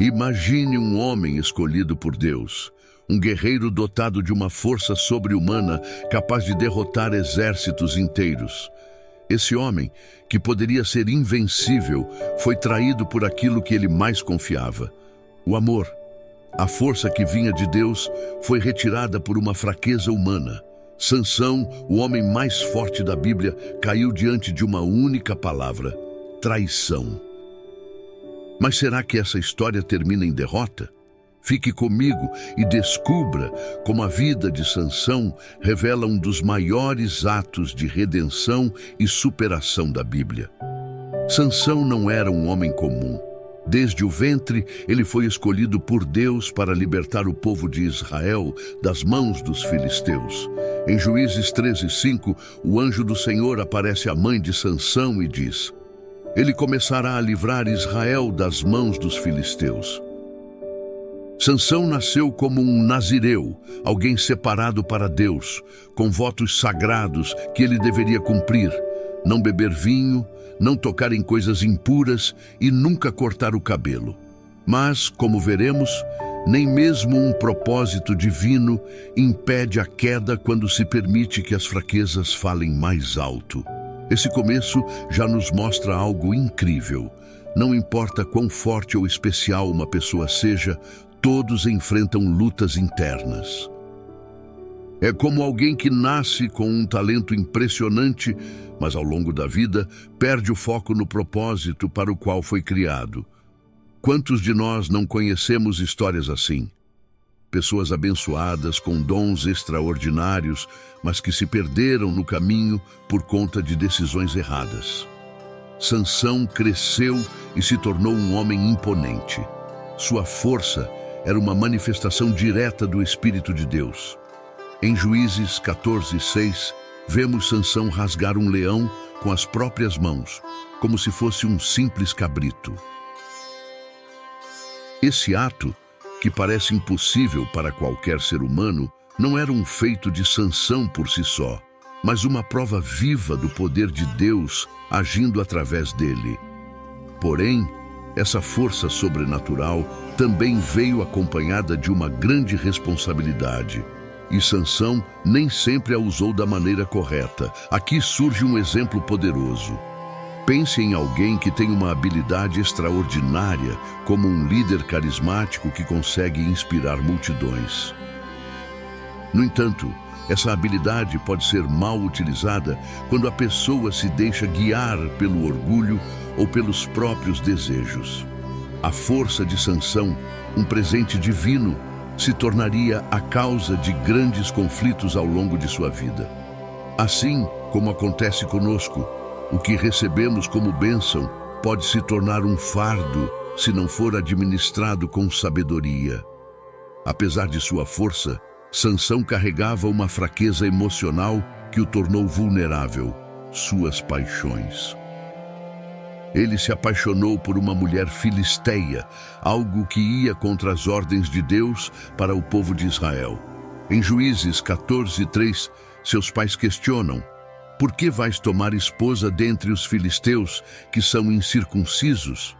Imagine um homem escolhido por Deus, um guerreiro dotado de uma força sobre-humana capaz de derrotar exércitos inteiros. Esse homem, que poderia ser invencível, foi traído por aquilo que ele mais confiava: o amor. A força que vinha de Deus foi retirada por uma fraqueza humana. Sansão, o homem mais forte da Bíblia, caiu diante de uma única palavra: traição. Mas será que essa história termina em derrota? Fique comigo e descubra como a vida de Sansão revela um dos maiores atos de redenção e superação da Bíblia. Sansão não era um homem comum. Desde o ventre, ele foi escolhido por Deus para libertar o povo de Israel das mãos dos filisteus. Em Juízes 13:5, o anjo do Senhor aparece à mãe de Sansão e diz: ele começará a livrar Israel das mãos dos filisteus. Sansão nasceu como um nazireu, alguém separado para Deus, com votos sagrados que ele deveria cumprir: não beber vinho, não tocar em coisas impuras e nunca cortar o cabelo. Mas, como veremos, nem mesmo um propósito divino impede a queda quando se permite que as fraquezas falem mais alto. Esse começo já nos mostra algo incrível. Não importa quão forte ou especial uma pessoa seja, todos enfrentam lutas internas. É como alguém que nasce com um talento impressionante, mas ao longo da vida perde o foco no propósito para o qual foi criado. Quantos de nós não conhecemos histórias assim? Pessoas abençoadas com dons extraordinários, mas que se perderam no caminho por conta de decisões erradas. Sansão cresceu e se tornou um homem imponente. Sua força era uma manifestação direta do Espírito de Deus. Em Juízes 14:6, vemos Sansão rasgar um leão com as próprias mãos, como se fosse um simples cabrito. Esse ato, que parece impossível para qualquer ser humano, não era um feito de Sansão por si só, mas uma prova viva do poder de Deus agindo através dele. Porém, essa força sobrenatural também veio acompanhada de uma grande responsabilidade. E Sansão nem sempre a usou da maneira correta. Aqui surge um exemplo poderoso. Pense em alguém que tem uma habilidade extraordinária, como um líder carismático que consegue inspirar multidões. No entanto, essa habilidade pode ser mal utilizada quando a pessoa se deixa guiar pelo orgulho ou pelos próprios desejos. A força de Sansão, um presente divino, se tornaria a causa de grandes conflitos ao longo de sua vida. Assim como acontece conosco, o que recebemos como bênção pode se tornar um fardo se não for administrado com sabedoria. Apesar de sua força, Sansão carregava uma fraqueza emocional que o tornou vulnerável: suas paixões. Ele se apaixonou por uma mulher filisteia, algo que ia contra as ordens de Deus para o povo de Israel. Em Juízes 14:3, seus pais questionam: por que vais tomar esposa dentre os filisteus, que são incircuncisos?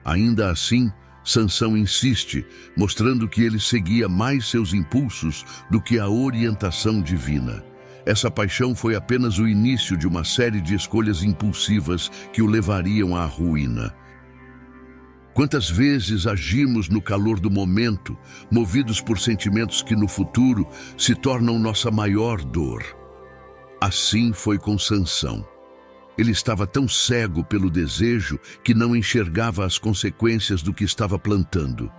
Ainda assim, Sansão insiste, mostrando que ele seguia mais seus impulsos do que a orientação divina. Essa paixão foi apenas o início de uma série de escolhas impulsivas que o levariam à ruína. Quantas vezes agimos no calor do momento, movidos por sentimentos que no futuro se tornam nossa maior dor? Assim foi com Sansão. Ele estava tão cego pelo desejo que não enxergava as consequências do que estava plantando.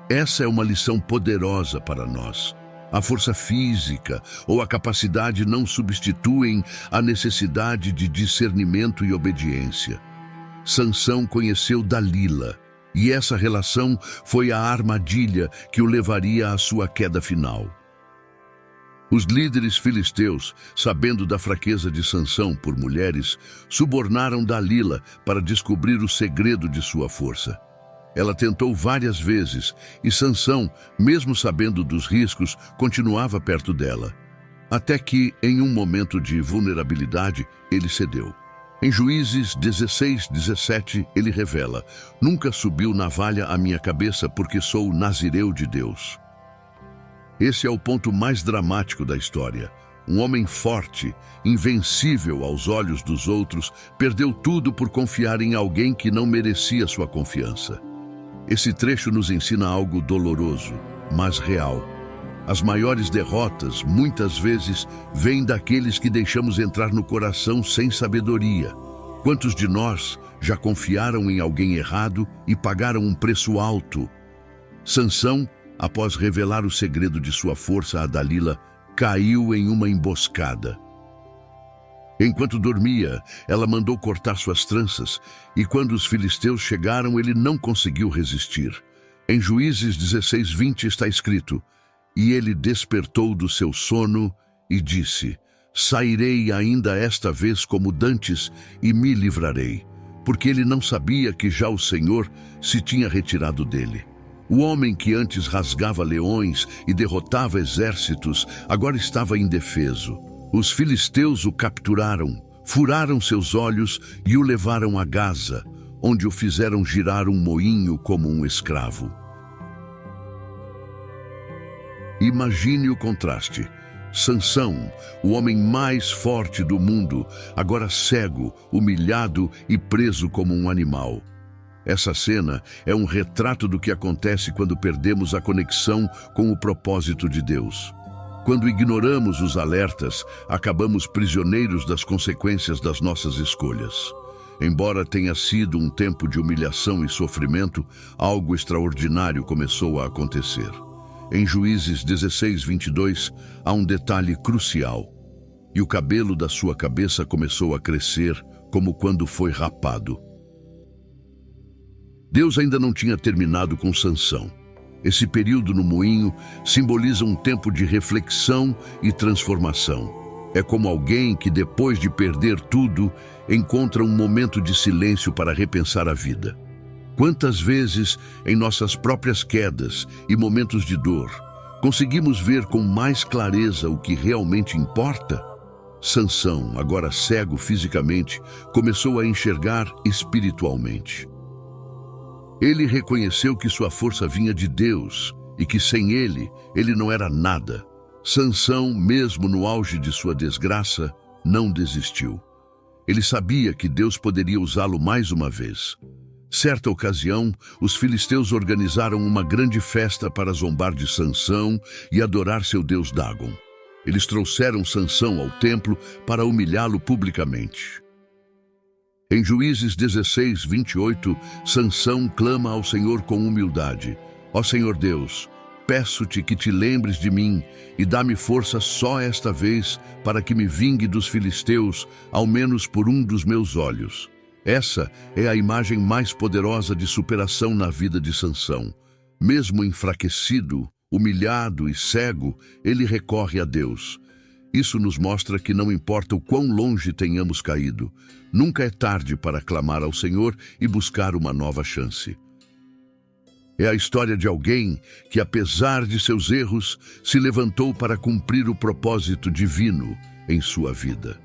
Essa é uma lição poderosa para nós. A força física ou a capacidade não substituem a necessidade de discernimento e obediência. Sansão conheceu Dalila, e essa relação foi a armadilha que o levaria à sua queda final. Os líderes filisteus, sabendo da fraqueza de Sansão por mulheres, subornaram Dalila para descobrir o segredo de sua força. Ela tentou várias vezes e Sansão, mesmo sabendo dos riscos, continuava perto dela. Até que, em um momento de vulnerabilidade, ele cedeu. Em Juízes 16:17, ele revela: nunca subiu navalha à minha cabeça, porque sou nazireu de Deus. Esse é o ponto mais dramático da história. Um homem forte, invencível aos olhos dos outros, perdeu tudo por confiar em alguém que não merecia sua confiança. Esse trecho nos ensina algo doloroso, mas real. As maiores derrotas, muitas vezes, vêm daqueles que deixamos entrar no coração sem sabedoria. Quantos de nós já confiaram em alguém errado e pagaram um preço alto? Sansão, após revelar o segredo de sua força a Dalila, caiu em uma emboscada. Enquanto dormia, ela mandou cortar suas tranças, e quando os filisteus chegaram, ele não conseguiu resistir. Em Juízes 16:20 está escrito: e ele despertou do seu sono e disse: sairei ainda esta vez como dantes e me livrarei, porque ele não sabia que já o Senhor se tinha retirado dele. O homem que antes rasgava leões e derrotava exércitos, agora estava indefeso. Os filisteus o capturaram, furaram seus olhos e o levaram a Gaza, onde o fizeram girar um moinho como um escravo. Imagine o contraste. Sansão, o homem mais forte do mundo, agora cego, humilhado e preso como um animal. Essa cena é um retrato do que acontece quando perdemos a conexão com o propósito de Deus. Quando ignoramos os alertas, acabamos prisioneiros das consequências das nossas escolhas. Embora tenha sido um tempo de humilhação e sofrimento, algo extraordinário começou a acontecer. Em Juízes 16:22, há um detalhe crucial. E o cabelo da sua cabeça começou a crescer, como quando foi rapado. Deus ainda não tinha terminado com Sansão. Esse período no moinho simboliza um tempo de reflexão e transformação. É como alguém que, depois de perder tudo, encontra um momento de silêncio para repensar a vida. Quantas vezes, em nossas próprias quedas e momentos de dor, conseguimos ver com mais clareza o que realmente importa? Sansão, agora cego fisicamente, começou a enxergar espiritualmente. Ele reconheceu que sua força vinha de Deus e que sem ele não era nada. Sansão, mesmo no auge de sua desgraça, não desistiu. Ele sabia que Deus poderia usá-lo mais uma vez. Certa ocasião, os filisteus organizaram uma grande festa para zombar de Sansão e adorar seu deus Dagon. Eles trouxeram Sansão ao templo para humilhá-lo publicamente. Em Juízes 16:28, Sansão clama ao Senhor com humildade: ó Senhor Deus, peço-te que te lembres de mim e dá-me força só esta vez para que me vingue dos filisteus, ao menos por um dos meus olhos. Essa é a imagem mais poderosa de superação na vida de Sansão. Mesmo enfraquecido, humilhado e cego, ele recorre a Deus. Isso nos mostra que não importa o quão longe tenhamos caído, nunca é tarde para clamar ao Senhor e buscar uma nova chance. É a história de alguém que, apesar de seus erros, se levantou para cumprir o propósito divino em sua vida.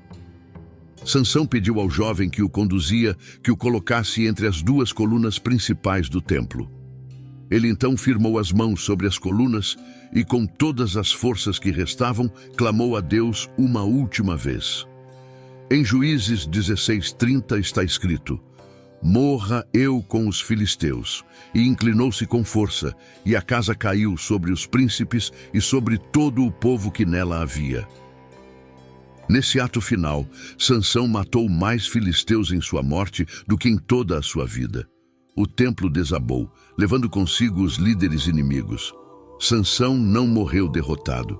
Sansão pediu ao jovem que o conduzia que o colocasse entre as duas colunas principais do templo. Ele então firmou as mãos sobre as colunas e, com todas as forças que restavam, clamou a Deus uma última vez. Em Juízes 16:30 está escrito: morra eu com os filisteus. E inclinou-se com força, e a casa caiu sobre os príncipes e sobre todo o povo que nela havia. Nesse ato final, Sansão matou mais filisteus em sua morte do que em toda a sua vida. O templo desabou, levando consigo os líderes inimigos. Sansão não morreu derrotado.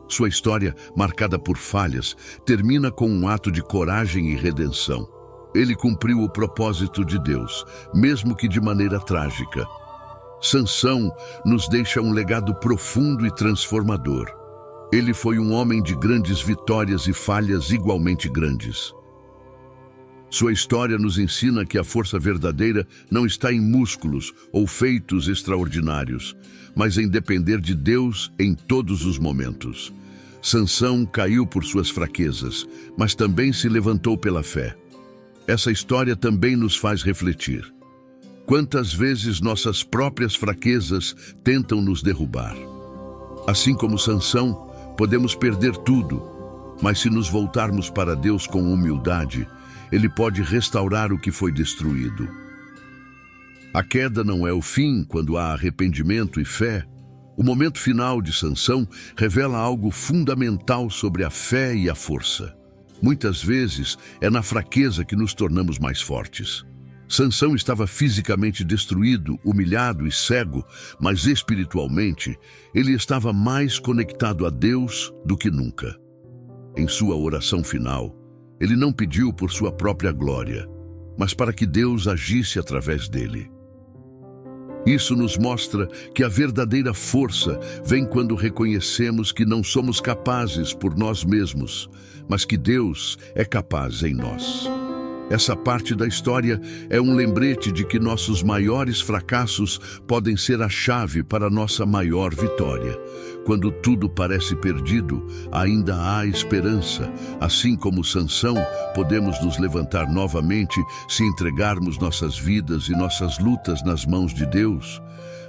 Sua história, marcada por falhas, termina com um ato de coragem e redenção. Ele cumpriu o propósito de Deus, mesmo que de maneira trágica. Sansão nos deixa um legado profundo e transformador. Ele foi um homem de grandes vitórias e falhas igualmente grandes. Sua história nos ensina que a força verdadeira não está em músculos ou feitos extraordinários, mas em depender de Deus em todos os momentos. Sansão caiu por suas fraquezas, mas também se levantou pela fé. Essa história também nos faz refletir. Quantas vezes nossas próprias fraquezas tentam nos derrubar? Assim como Sansão, podemos perder tudo, mas se nos voltarmos para Deus com humildade, Ele pode restaurar o que foi destruído. A queda não é o fim quando há arrependimento e fé. O momento final de Sansão revela algo fundamental sobre a fé e a força. Muitas vezes é na fraqueza que nos tornamos mais fortes. Sansão estava fisicamente destruído, humilhado e cego, mas espiritualmente ele estava mais conectado a Deus do que nunca. Em sua oração final, ele não pediu por sua própria glória, mas para que Deus agisse através dele. Isso nos mostra que a verdadeira força vem quando reconhecemos que não somos capazes por nós mesmos, mas que Deus é capaz em nós. Essa parte da história é um lembrete de que nossos maiores fracassos podem ser a chave para nossa maior vitória. Quando tudo parece perdido, ainda há esperança. Assim como Sansão, podemos nos levantar novamente se entregarmos nossas vidas e nossas lutas nas mãos de Deus.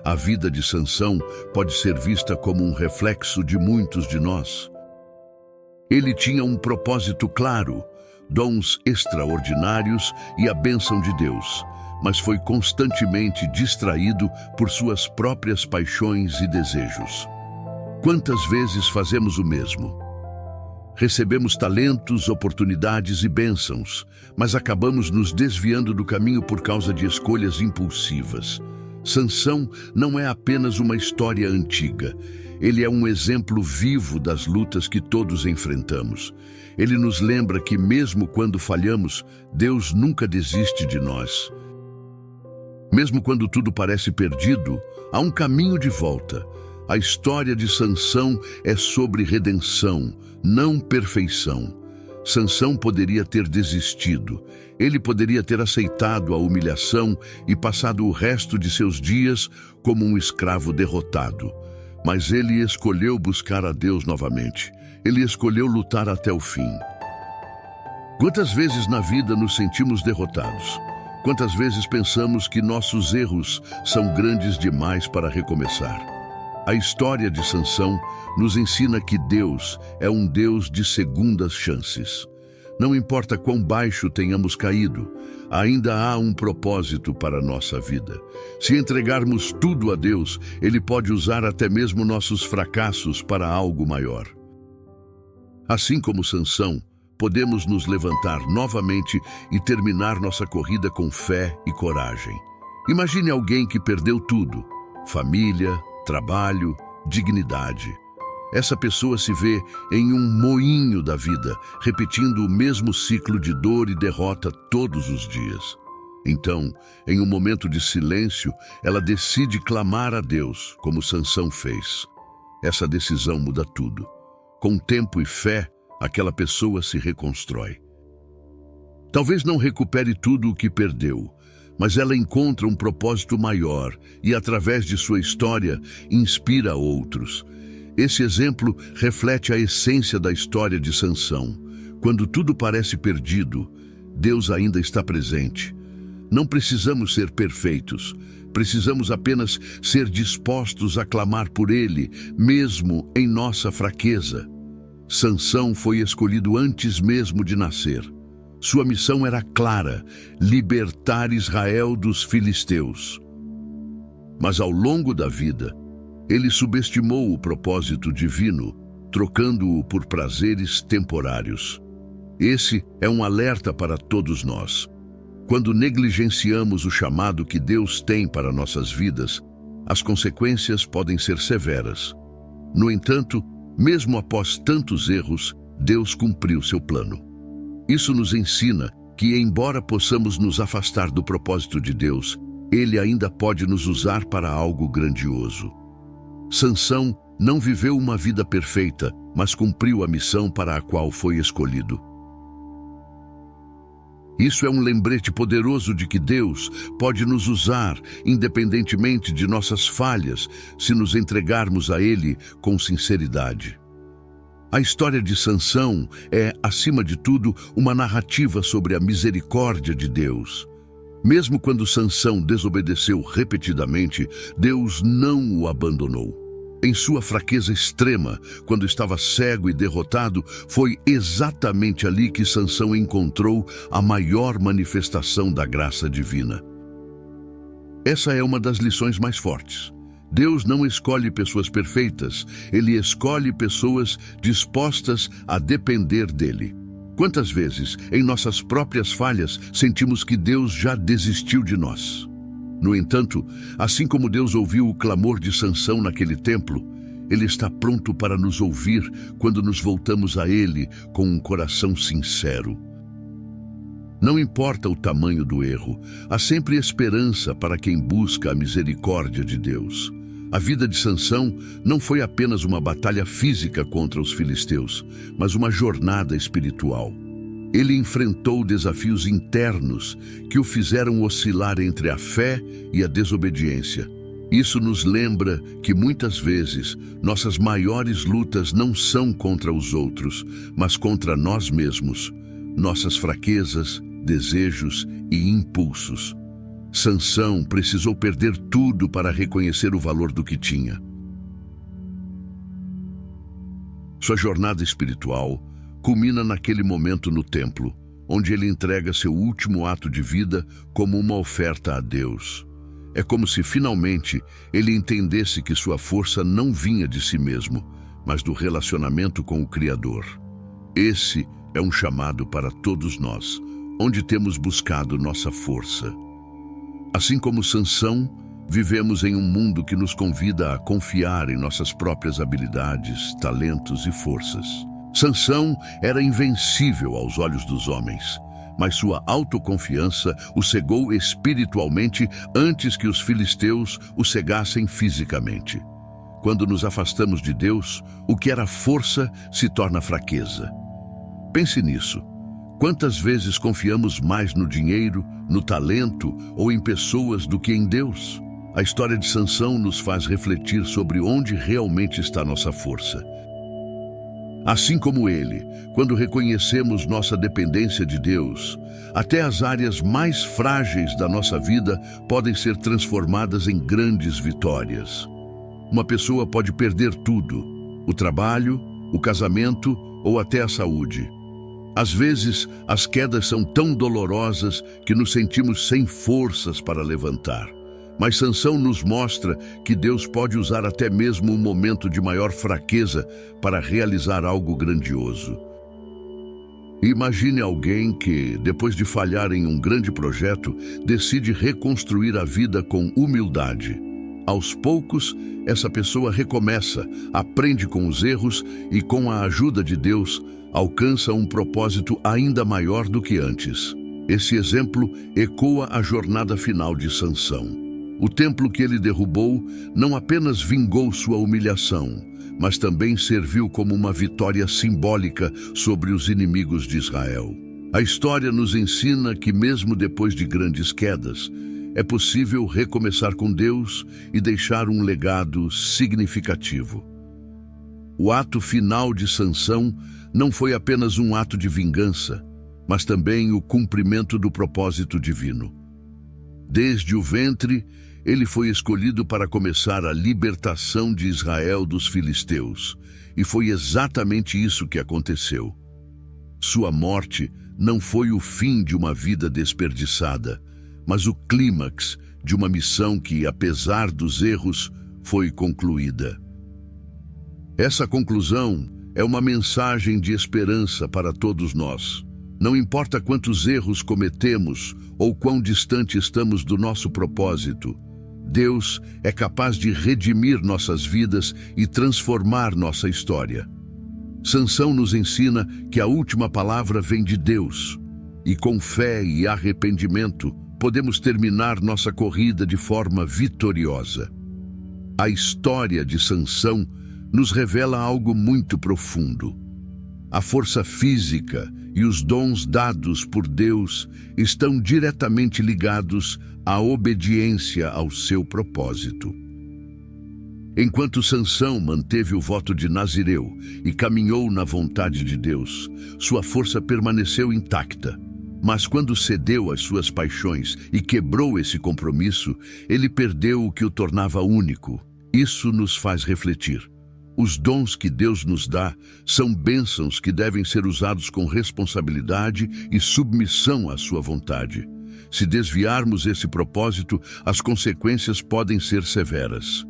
A vida de Sansão pode ser vista como um reflexo de muitos de nós. Ele tinha um propósito claro, dons extraordinários e a bênção de Deus, mas foi constantemente distraído por suas próprias paixões e desejos. Quantas vezes fazemos o mesmo? Recebemos talentos, oportunidades e bênçãos, mas acabamos nos desviando do caminho por causa de escolhas impulsivas. Sansão não é apenas uma história antiga. Ele é um exemplo vivo das lutas que todos enfrentamos. Ele nos lembra que mesmo quando falhamos, Deus nunca desiste de nós. Mesmo quando tudo parece perdido, há um caminho de volta. A história de Sansão é sobre redenção, não perfeição. Sansão poderia ter desistido. Ele poderia ter aceitado a humilhação e passado o resto de seus dias como um escravo derrotado. Mas ele escolheu buscar a Deus novamente. Ele escolheu lutar até o fim. Quantas vezes na vida nos sentimos derrotados? Quantas vezes pensamos que nossos erros são grandes demais para recomeçar? A história de Sansão nos ensina que Deus é um Deus de segundas chances. Não importa quão baixo tenhamos caído, ainda há um propósito para a nossa vida. Se entregarmos tudo a Deus, Ele pode usar até mesmo nossos fracassos para algo maior. Assim como Sansão, podemos nos levantar novamente e terminar nossa corrida com fé e coragem. Imagine alguém que perdeu tudo: família, trabalho, dignidade. Essa pessoa se vê em um moinho da vida, repetindo o mesmo ciclo de dor e derrota todos os dias. Então, em um momento de silêncio, ela decide clamar a Deus, como Sansão fez. Essa decisão muda tudo. Com tempo e fé, aquela pessoa se reconstrói. Talvez não recupere tudo o que perdeu, mas ela encontra um propósito maior e, através de sua história, inspira outros. Esse exemplo reflete a essência da história de Sansão. Quando tudo parece perdido, Deus ainda está presente. Não precisamos ser perfeitos, precisamos apenas ser dispostos a clamar por Ele, mesmo em nossa fraqueza. Sansão foi escolhido antes mesmo de nascer. Sua missão era clara: libertar Israel dos filisteus. Mas ao longo da vida, ele subestimou o propósito divino, trocando-o por prazeres temporários. Esse é um alerta para todos nós. Quando negligenciamos o chamado que Deus tem para nossas vidas, as consequências podem ser severas. No entanto, mesmo após tantos erros, Deus cumpriu seu plano. Isso nos ensina que, embora possamos nos afastar do propósito de Deus, Ele ainda pode nos usar para algo grandioso. Sansão não viveu uma vida perfeita, mas cumpriu a missão para a qual foi escolhido. Isso é um lembrete poderoso de que Deus pode nos usar, independentemente de nossas falhas, se nos entregarmos a Ele com sinceridade. A história de Sansão é, acima de tudo, uma narrativa sobre a misericórdia de Deus. Mesmo quando Sansão desobedeceu repetidamente, Deus não o abandonou. Em sua fraqueza extrema, quando estava cego e derrotado, foi exatamente ali que Sansão encontrou a maior manifestação da graça divina. Essa é uma das lições mais fortes. Deus não escolhe pessoas perfeitas, Ele escolhe pessoas dispostas a depender dEle. Quantas vezes, em nossas próprias falhas, sentimos que Deus já desistiu de nós? No entanto, assim como Deus ouviu o clamor de Sansão naquele templo, Ele está pronto para nos ouvir quando nos voltamos a Ele com um coração sincero. Não importa o tamanho do erro, há sempre esperança para quem busca a misericórdia de Deus. A vida de Sansão não foi apenas uma batalha física contra os filisteus, mas uma jornada espiritual. Ele enfrentou desafios internos que o fizeram oscilar entre a fé e a desobediência. Isso nos lembra que muitas vezes nossas maiores lutas não são contra os outros, mas contra nós mesmos, nossas fraquezas, desejos e impulsos. Sansão precisou perder tudo para reconhecer o valor do que tinha. Sua jornada espiritual culmina naquele momento no templo, onde ele entrega seu último ato de vida como uma oferta a Deus. É como se finalmente ele entendesse que sua força não vinha de si mesmo, mas do relacionamento com o Criador. Esse é um chamado para todos nós, onde temos buscado nossa força. Assim como Sansão, vivemos em um mundo que nos convida a confiar em nossas próprias habilidades, talentos e forças. Sansão era invencível aos olhos dos homens, mas sua autoconfiança o cegou espiritualmente antes que os filisteus o cegassem fisicamente. Quando nos afastamos de Deus, o que era força se torna fraqueza. Pense nisso. Quantas vezes confiamos mais no dinheiro, no talento ou em pessoas do que em Deus? A história de Sansão nos faz refletir sobre onde realmente está nossa força. Assim como ele, quando reconhecemos nossa dependência de Deus, até as áreas mais frágeis da nossa vida podem ser transformadas em grandes vitórias. Uma pessoa pode perder tudo: o trabalho, o casamento ou até a saúde. Às vezes, as quedas são tão dolorosas que nos sentimos sem forças para levantar. Mas Sansão nos mostra que Deus pode usar até mesmo um momento de maior fraqueza para realizar algo grandioso. Imagine alguém que, depois de falhar em um grande projeto, decide reconstruir a vida com humildade. Aos poucos, essa pessoa recomeça, aprende com os erros e, com a ajuda de Deus, alcança um propósito ainda maior do que antes. Esse exemplo ecoa a jornada final de Sansão. O templo que ele derrubou não apenas vingou sua humilhação, mas também serviu como uma vitória simbólica sobre os inimigos de Israel. A história nos ensina que mesmo depois de grandes quedas, é possível recomeçar com Deus e deixar um legado significativo. O ato final de Sansão não foi apenas um ato de vingança, mas também o cumprimento do propósito divino. Desde o ventre, ele foi escolhido para começar a libertação de Israel dos filisteus, e foi exatamente isso que aconteceu. Sua morte não foi o fim de uma vida desperdiçada, mas o clímax de uma missão que, apesar dos erros, foi concluída. Essa conclusão é uma mensagem de esperança para todos nós. Não importa quantos erros cometemos ou quão distante estamos do nosso propósito, Deus é capaz de redimir nossas vidas e transformar nossa história. Sansão nos ensina que a última palavra vem de Deus, e com fé e arrependimento podemos terminar nossa corrida de forma vitoriosa. A história de Sansão nos revela algo muito profundo. A força física e os dons dados por Deus estão diretamente ligados à obediência ao seu propósito. Enquanto Sansão manteve o voto de Nazireu e caminhou na vontade de Deus, sua força permaneceu intacta. Mas quando cedeu às suas paixões e quebrou esse compromisso, ele perdeu o que o tornava único. Isso nos faz refletir. Os dons que Deus nos dá são bênçãos que devem ser usados com responsabilidade e submissão à sua vontade. Se desviarmos esse propósito, as consequências podem ser severas.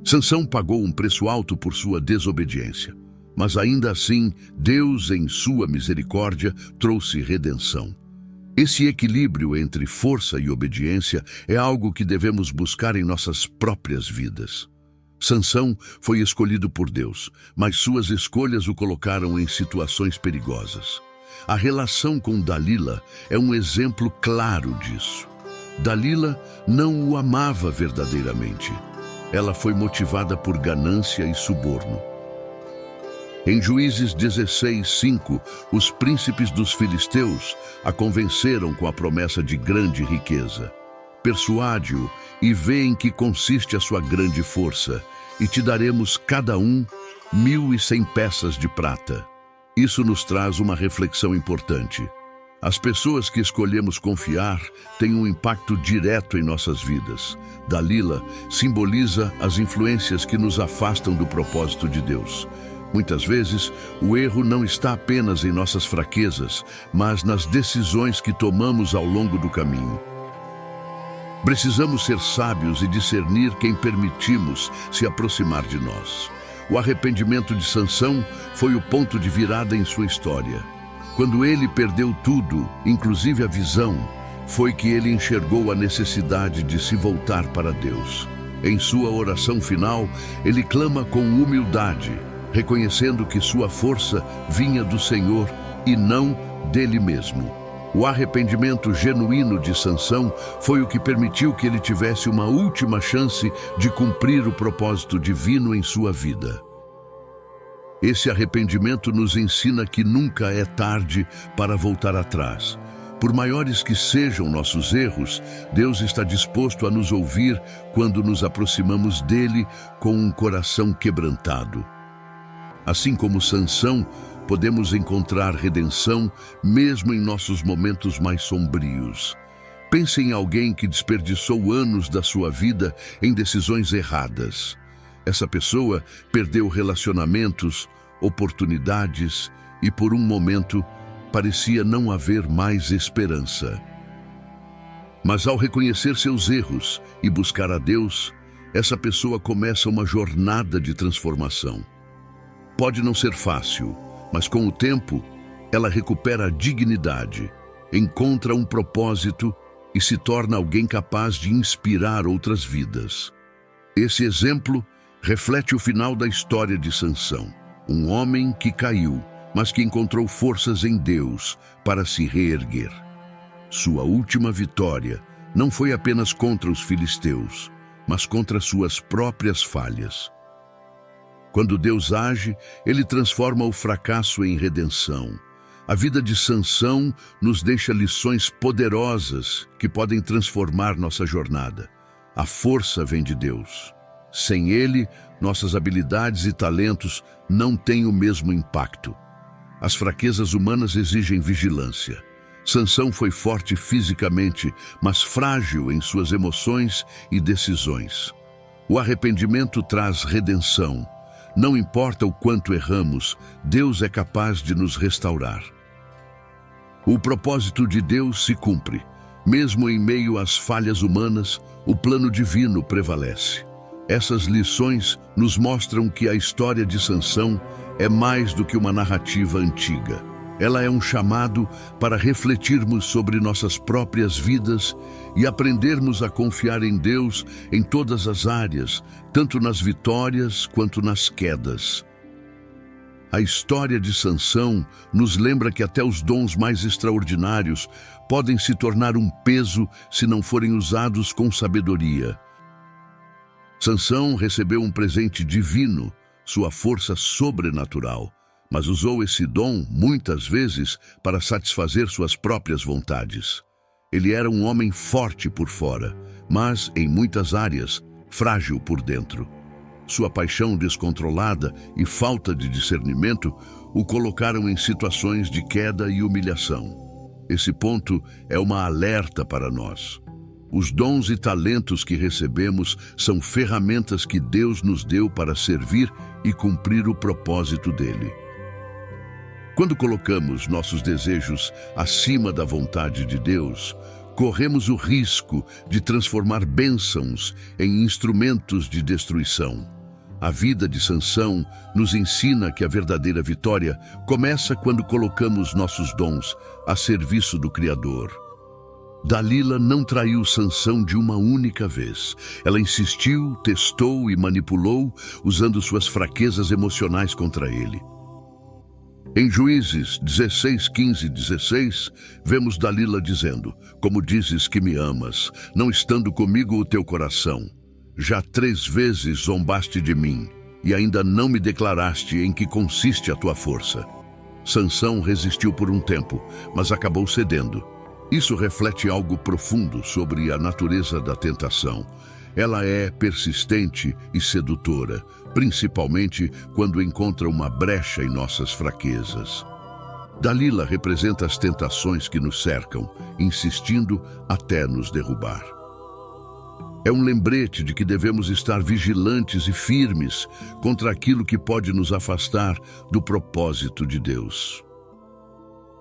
Sansão pagou um preço alto por sua desobediência, mas ainda assim, Deus, em sua misericórdia, trouxe redenção. Esse equilíbrio entre força e obediência é algo que devemos buscar em nossas próprias vidas. Sansão foi escolhido por Deus, mas suas escolhas o colocaram em situações perigosas. A relação com Dalila é um exemplo claro disso. Dalila não o amava verdadeiramente. Ela foi motivada por ganância e suborno. Em Juízes 16:5, os príncipes dos filisteus a convenceram com a promessa de grande riqueza. Persuade-o e vê em que consiste a sua grande força, e te daremos cada um 1.100 peças de prata. Isso nos traz uma reflexão importante. As pessoas que escolhemos confiar têm um impacto direto em nossas vidas. Dalila simboliza as influências que nos afastam do propósito de Deus. Muitas vezes, o erro não está apenas em nossas fraquezas, mas nas decisões que tomamos ao longo do caminho. Precisamos ser sábios e discernir quem permitimos se aproximar de nós. O arrependimento de Sansão foi o ponto de virada em sua história. Quando ele perdeu tudo, inclusive a visão, foi que ele enxergou a necessidade de se voltar para Deus. Em sua oração final, ele clama com humildade, reconhecendo que sua força vinha do Senhor e não dele mesmo. O arrependimento genuíno de Sansão foi o que permitiu que ele tivesse uma última chance de cumprir o propósito divino em sua vida. Esse arrependimento nos ensina que nunca é tarde para voltar atrás. Por maiores que sejam nossos erros, Deus está disposto a nos ouvir quando nos aproximamos dele com um coração quebrantado. Assim como Sansão, podemos encontrar redenção mesmo em nossos momentos mais sombrios. Pense em alguém que desperdiçou anos da sua vida em decisões erradas. Essa pessoa perdeu relacionamentos, oportunidades e, por um momento, parecia não haver mais esperança. Mas ao reconhecer seus erros e buscar a Deus, essa pessoa começa uma jornada de transformação. Pode não ser fácil, mas com o tempo, ela recupera a dignidade, encontra um propósito e se torna alguém capaz de inspirar outras vidas. Esse exemplo reflete o final da história de Sansão, um homem que caiu, mas que encontrou forças em Deus para se reerguer. Sua última vitória não foi apenas contra os filisteus, mas contra suas próprias falhas. Quando Deus age, ele transforma o fracasso em redenção. A vida de Sansão nos deixa lições poderosas que podem transformar nossa jornada. A força vem de Deus. Sem ele, nossas habilidades e talentos não têm o mesmo impacto. As fraquezas humanas exigem vigilância. Sansão foi forte fisicamente, mas frágil em suas emoções e decisões. O arrependimento traz redenção. Não importa o quanto erramos, Deus é capaz de nos restaurar. O propósito de Deus se cumpre. Mesmo em meio às falhas humanas, o plano divino prevalece. Essas lições nos mostram que a história de Sansão é mais do que uma narrativa antiga. Ela é um chamado para refletirmos sobre nossas próprias vidas e aprendermos a confiar em Deus em todas as áreas, tanto nas vitórias quanto nas quedas. A história de Sansão nos lembra que até os dons mais extraordinários podem se tornar um peso se não forem usados com sabedoria. Sansão recebeu um presente divino, sua força sobrenatural, mas usou esse dom, muitas vezes, para satisfazer suas próprias vontades. Ele era um homem forte por fora, mas, em muitas áreas, frágil por dentro. Sua paixão descontrolada e falta de discernimento o colocaram em situações de queda e humilhação. Esse ponto é uma alerta para nós. Os dons e talentos que recebemos são ferramentas que Deus nos deu para servir e cumprir o propósito dele. Quando colocamos nossos desejos acima da vontade de Deus, corremos o risco de transformar bênçãos em instrumentos de destruição. A vida de Sansão nos ensina que a verdadeira vitória começa quando colocamos nossos dons a serviço do Criador. Dalila não traiu Sansão de uma única vez. Ela insistiu, testou e manipulou, usando suas fraquezas emocionais contra ele. Em Juízes 16, 15 e 16, vemos Dalila dizendo: "Como dizes que me amas, não estando comigo o teu coração. Já 3 vezes zombaste de mim, e ainda não me declaraste em que consiste a tua força." Sansão resistiu por um tempo, mas acabou cedendo. Isso reflete algo profundo sobre a natureza da tentação. Ela é persistente e sedutora, principalmente quando encontra uma brecha em nossas fraquezas. Dalila representa as tentações que nos cercam, insistindo até nos derrubar. É um lembrete de que devemos estar vigilantes e firmes contra aquilo que pode nos afastar do propósito de Deus.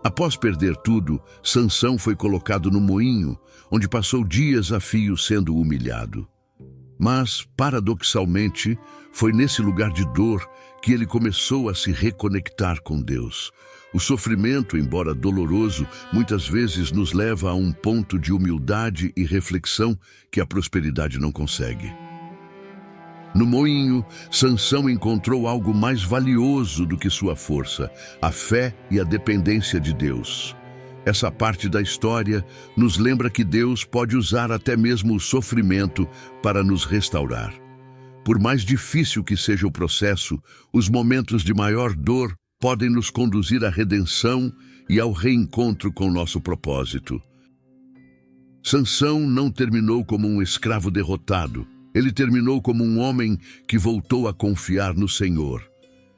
Após perder tudo, Sansão foi colocado no moinho, onde passou dias a fio sendo humilhado. Mas, paradoxalmente, foi nesse lugar de dor que ele começou a se reconectar com Deus. O sofrimento, embora doloroso, muitas vezes nos leva a um ponto de humildade e reflexão que a prosperidade não consegue. No moinho, Sansão encontrou algo mais valioso do que sua força: a fé e a dependência de Deus. Essa parte da história nos lembra que Deus pode usar até mesmo o sofrimento para nos restaurar. Por mais difícil que seja o processo, os momentos de maior dor podem nos conduzir à redenção e ao reencontro com nosso propósito. Sansão não terminou como um escravo derrotado. Ele terminou como um homem que voltou a confiar no Senhor.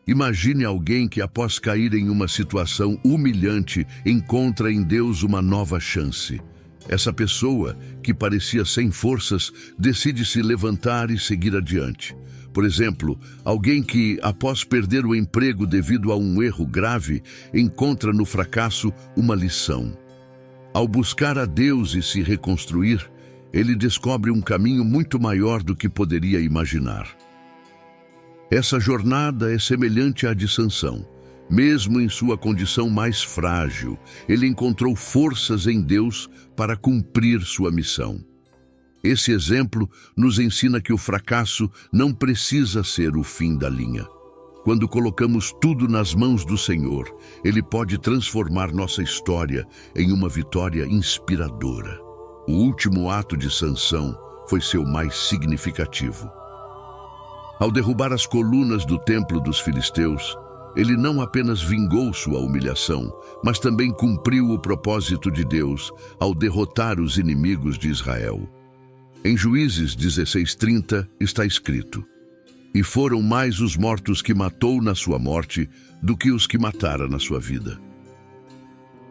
Imagine alguém que, após cair em uma situação humilhante, encontra em Deus uma nova chance. Essa pessoa, que parecia sem forças, decide se levantar e seguir adiante. Por exemplo, alguém que, após perder o emprego devido a um erro grave, encontra no fracasso uma lição. Ao buscar a Deus e se reconstruir, ele descobre um caminho muito maior do que poderia imaginar. Essa jornada é semelhante à de Sansão. Mesmo em sua condição mais frágil, ele encontrou forças em Deus para cumprir sua missão. Esse exemplo nos ensina que o fracasso não precisa ser o fim da linha. Quando colocamos tudo nas mãos do Senhor, Ele pode transformar nossa história em uma vitória inspiradora. O último ato de Sansão foi seu mais significativo. Ao derrubar as colunas do templo dos filisteus, ele não apenas vingou sua humilhação, mas também cumpriu o propósito de Deus ao derrotar os inimigos de Israel. Em Juízes 16:30 está escrito: "E foram mais os mortos que matou na sua morte do que os que matara na sua vida."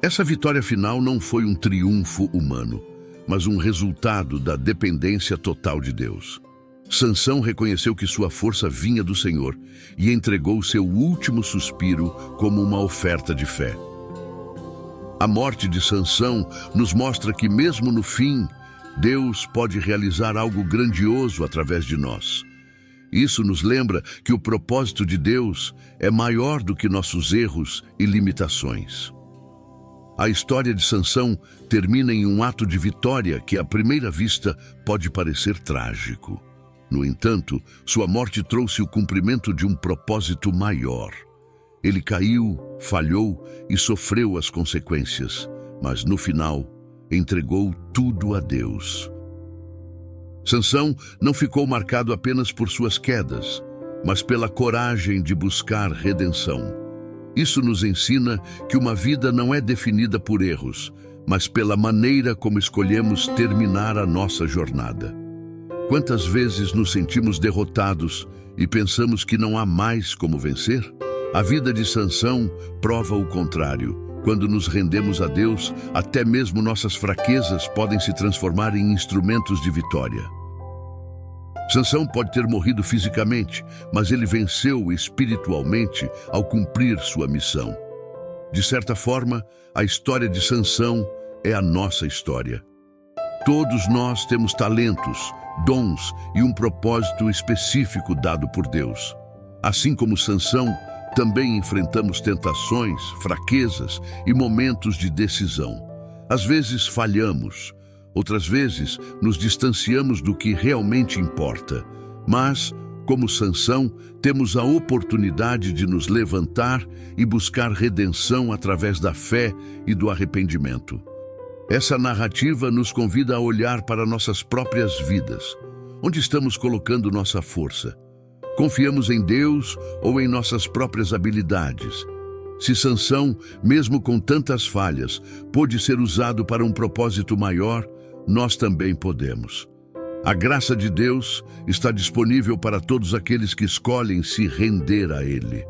Essa vitória final não foi um triunfo humano, mas um resultado da dependência total de Deus. Sansão reconheceu que sua força vinha do Senhor e entregou seu último suspiro como uma oferta de fé. A morte de Sansão nos mostra que, mesmo no fim, Deus pode realizar algo grandioso através de nós. Isso nos lembra que o propósito de Deus é maior do que nossos erros e limitações. A história de Sansão termina em um ato de vitória que, à primeira vista, pode parecer trágico. No entanto, sua morte trouxe o cumprimento de um propósito maior. Ele caiu, falhou e sofreu as consequências, mas no final, entregou tudo a Deus. Sansão não ficou marcado apenas por suas quedas, mas pela coragem de buscar redenção. Isso nos ensina que uma vida não é definida por erros, mas pela maneira como escolhemos terminar a nossa jornada. Quantas vezes nos sentimos derrotados e pensamos que não há mais como vencer? A vida de Sansão prova o contrário. Quando nos rendemos a Deus, até mesmo nossas fraquezas podem se transformar em instrumentos de vitória. Sansão pode ter morrido fisicamente, mas ele venceu espiritualmente ao cumprir sua missão. De certa forma, a história de Sansão é a nossa história. Todos nós temos talentos, dons e um propósito específico dado por Deus. Assim como Sansão, também enfrentamos tentações, fraquezas e momentos de decisão. Às vezes falhamos, outras vezes nos distanciamos do que realmente importa. Mas, como Sansão, temos a oportunidade de nos levantar e buscar redenção através da fé e do arrependimento. Essa narrativa nos convida a olhar para nossas próprias vidas. Onde estamos colocando nossa força? Confiamos em Deus ou em nossas próprias habilidades? Se Sansão, mesmo com tantas falhas, pôde ser usado para um propósito maior, nós também podemos. A graça de Deus está disponível para todos aqueles que escolhem se render a Ele.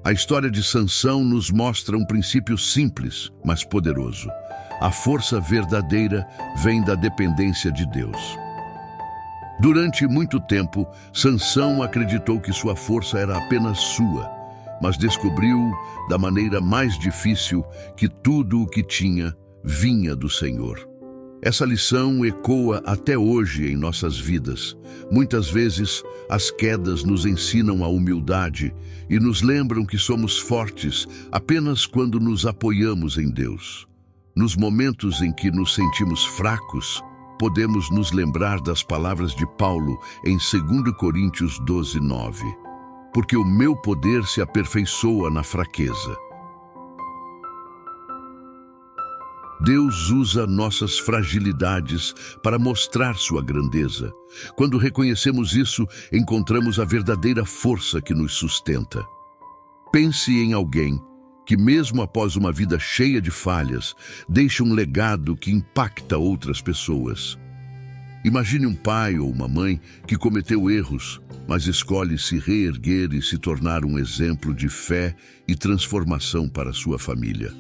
A história de Sansão nos mostra um princípio simples, mas poderoso. A força verdadeira vem da dependência de Deus. Durante muito tempo, Sansão acreditou que sua força era apenas sua, mas descobriu, da maneira mais difícil, que tudo o que tinha vinha do Senhor. Essa lição ecoa até hoje em nossas vidas. Muitas vezes, as quedas nos ensinam a humildade e nos lembram que somos fortes apenas quando nos apoiamos em Deus. Nos momentos em que nos sentimos fracos, podemos nos lembrar das palavras de Paulo em 2 Coríntios 12:9. Porque o meu poder se aperfeiçoa na fraqueza. Deus usa nossas fragilidades para mostrar sua grandeza. Quando reconhecemos isso, encontramos a verdadeira força que nos sustenta. Pense em alguém que, mesmo após uma vida cheia de falhas, deixa um legado que impacta outras pessoas. Imagine um pai ou uma mãe que cometeu erros, mas escolhe se reerguer e se tornar um exemplo de fé e transformação para sua família.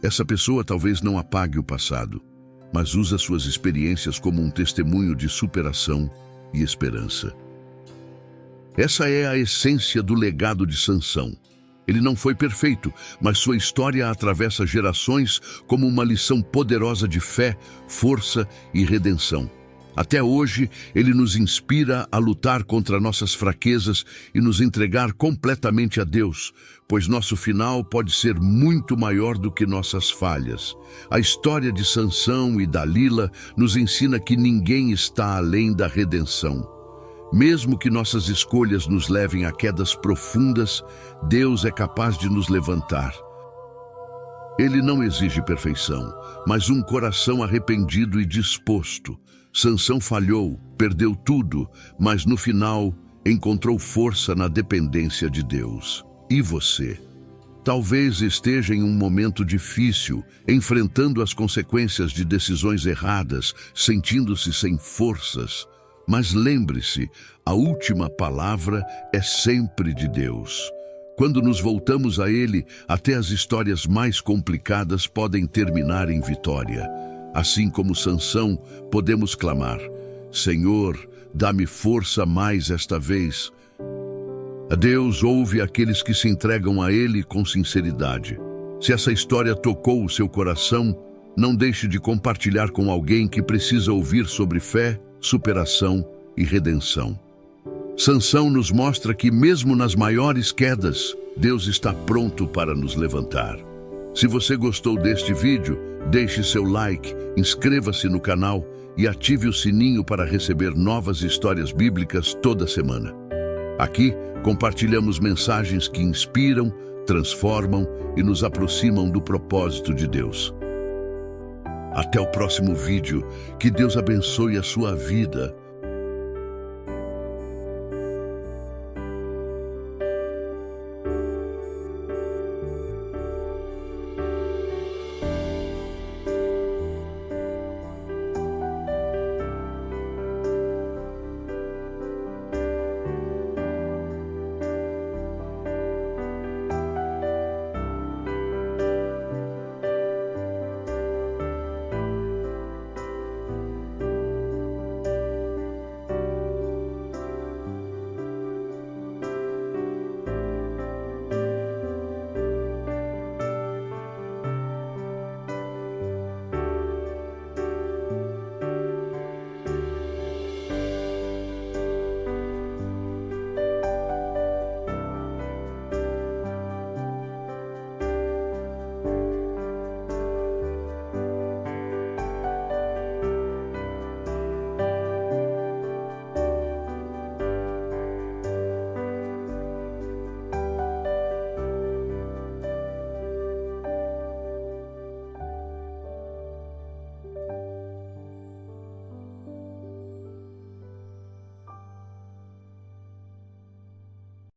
Essa pessoa talvez não apague o passado, mas usa suas experiências como um testemunho de superação e esperança. Essa é a essência do legado de Sansão. Ele não foi perfeito, mas sua história atravessa gerações como uma lição poderosa de fé, força e redenção. Até hoje, ele nos inspira a lutar contra nossas fraquezas e nos entregar completamente a Deus, pois nosso final pode ser muito maior do que nossas falhas. A história de Sansão e Dalila nos ensina que ninguém está além da redenção. Mesmo que nossas escolhas nos levem a quedas profundas, Deus é capaz de nos levantar. Ele não exige perfeição, mas um coração arrependido e disposto. Sansão falhou, perdeu tudo, mas no final encontrou força na dependência de Deus. E você? Talvez esteja em um momento difícil, enfrentando as consequências de decisões erradas, sentindo-se sem forças. Mas lembre-se, a última palavra é sempre de Deus. Quando nos voltamos a Ele, até as histórias mais complicadas podem terminar em vitória. Assim como Sansão, podemos clamar: Senhor, dá-me força mais esta vez. Deus ouve aqueles que se entregam a Ele com sinceridade. Se essa história tocou o seu coração, não deixe de compartilhar com alguém que precisa ouvir sobre fé, superação e redenção. Sansão nos mostra que mesmo nas maiores quedas, Deus está pronto para nos levantar. Se você gostou deste vídeo, deixe seu like, inscreva-se no canal e ative o sininho para receber novas histórias bíblicas toda semana. Aqui, compartilhamos mensagens que inspiram, transformam e nos aproximam do propósito de Deus. Até o próximo vídeo. Que Deus abençoe a sua vida